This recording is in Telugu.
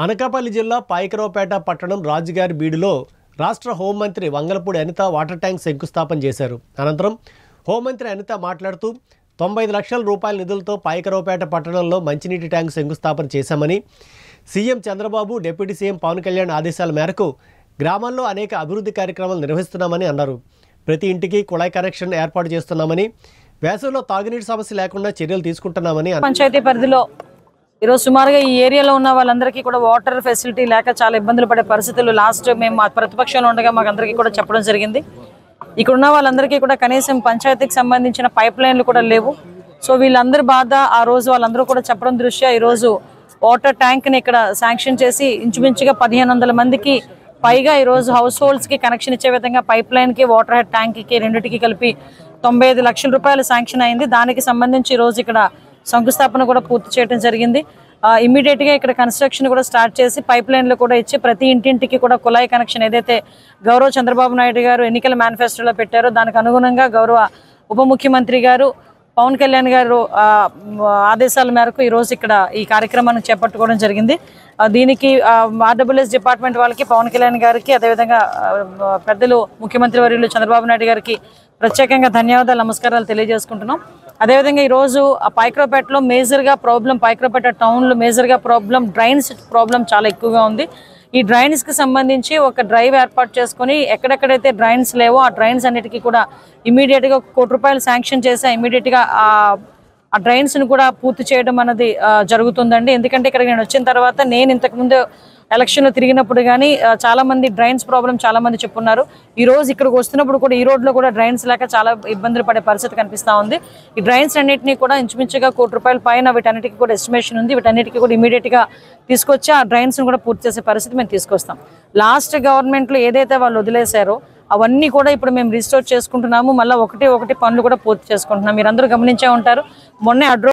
అనకాపల్లి జిల్లా పాయకరావుపేట పట్టణం రాజుగారి బీడులో రాష్ట్ర హోంమంత్రి వంగలపూడి అనిత వాటర్ ట్యాంక్ శంకుస్థాపన చేశారు. అనంతరం హోంమంత్రి అనిత మాట్లాడుతూ 95 లక్షల రూపాయల నిధులతో పాయకరావుపేట పట్టణంలో మంచినీటి ట్యాంక్ శంకుస్థాపన చేశామని, CM Chandrababu, deputy CM Pawan Kalyan ఆదేశాల మేరకు గ్రామాల్లో అనేక అభివృద్ధి కార్యక్రమాలు నిర్వహిస్తున్నామని అన్నారు. ప్రతి ఇంటికి కుళాయి కనెక్షన్ ఏర్పాటు చేస్తున్నామని, వేసవిలో తాగునీటి సమస్య లేకుండా చర్యలు తీసుకుంటున్నామని పంచాయతీ పరిధిలో ఈరోజు సుమారుగా ఈ ఏరియాలో ఉన్న వాళ్ళందరికీ కూడా వాటర్ ఫెసిలిటీ లేక చాలా ఇబ్బందులు పడే పరిస్థితులు లాస్ట్ మేము ప్రతిపక్షంలో ఉండగా మాకు అందరికీ కూడా చెప్పడం జరిగింది. ఇక్కడ ఉన్న వాళ్ళందరికీ కూడా కనీసం పంచాయతీకి సంబంధించిన పైప్ లైన్లు కూడా లేవు. సో వీళ్ళందరి బాధ ఆ రోజు వాళ్ళందరూ కూడా చెప్పడం దృష్ట్యా ఈరోజు వాటర్ ట్యాంక్ని ఇక్కడ శాంక్షన్ చేసి ఇంచుమించుగా 1500 మందికి పైగా ఈరోజు హౌస్ హోల్డ్స్కి కనెక్షన్ ఇచ్చే విధంగా పైప్ లైన్కి, వాటర్ హెడ్ ట్యాంక్కి రెండింటికి కలిపి 95 లక్షల రూపాయలు శాంక్షన్ అయింది. దానికి సంబంధించి ఈరోజు ఇక్కడ శంకుస్థాపన కూడా పూర్తి చేయడం జరిగింది. ఇమీడియట్గా ఇక్కడ కన్స్ట్రక్షన్ కూడా స్టార్ట్ చేసి పైప్ లైన్లు కూడా ఇచ్చి ప్రతి ఇంటింటికి కూడా కుళాయి కనెక్షన్ ఏదైతే గౌరవ చంద్రబాబు నాయుడు గారు ఎన్నికల మేనిఫెస్టోలో పెట్టారో దానికి అనుగుణంగా గౌరవ ఉప ముఖ్యమంత్రి గారు పవన్ కళ్యాణ్ గారు ఆదేశాల మేరకు ఈరోజు ఇక్కడ ఈ కార్యక్రమాన్ని చేపట్టుకోవడం జరిగింది. దీనికి ఆర్డబ్ల్యూఎస్ డిపార్ట్మెంట్ వాళ్ళకి, పవన్ కళ్యాణ్ గారికి, అదేవిధంగా పెద్దలు ముఖ్యమంత్రి వర్యులు చంద్రబాబు నాయుడు గారికి ప్రత్యేకంగా ధన్యవాదాలు, నమస్కారాలు తెలియజేసుకుంటున్నాం. అదేవిధంగా ఈరోజు పాయకరావుపేటలో మేజర్గా ప్రాబ్లం, పాయకరావుపేట టౌన్లో మేజర్గా ప్రాబ్లం డ్రైన్స్ ప్రాబ్లం చాలా ఎక్కువగా ఉంది. ఈ డ్రైన్స్కి సంబంధించి ఒక డ్రైవ్ ఏర్పాటు చేసుకొని ఎక్కడెక్కడైతే డ్రైన్స్ లేవో ఆ డ్రైన్స్ అన్నిటికీ కూడా ఇమీడియట్గా ₹1 కోటి శాంక్షన్ చేసి ఇమీడియట్గా ఆ డ్రైన్స్ను కూడా పూర్తి చేయడం అన్నది జరుగుతుందండి. ఎందుకంటే ఇక్కడ నేను వచ్చిన తర్వాత నేను ఇంతకుముందు ఎలక్షన్లో తిరిగినప్పుడు కానీ చాలామంది డ్రైన్స్ ప్రాబ్లం చాలామంది చెప్పున్నారు. ఈరోజు ఇక్కడికి వస్తున్నప్పుడు కూడా ఈ రోడ్లో కూడా డ్రైన్స్ లేక చాలా ఇబ్బందులు పడే పరిస్థితి కనిపిస్తూ ఉంది. ఈ డ్రైన్స్ అన్నింటినీ కూడా ఇంచుమించుగా ₹1 కోటి పైన వీటన్నిటికీ కూడా ఎస్టిమేషన్ ఉంది. వీటన్నిటికీ కూడా ఇమీడియట్గా తీసుకొచ్చి ఆ డ్రైన్స్ను కూడా పూర్తి చేసే పరిస్థితి మేము తీసుకొస్తాం. లాస్ట్ గవర్నమెంట్లో ఏదైతే వాళ్ళు వదిలేశారో అవన్నీ కూడా ఇప్పుడు మేము రిస్టోర్ చేసుకుంటున్నాము. మళ్ళీ ఒకటి పనులు కూడా పూర్తి చేసుకుంటున్నాం. మీరందరూ గమనించే ఉంటారు. మొన్నే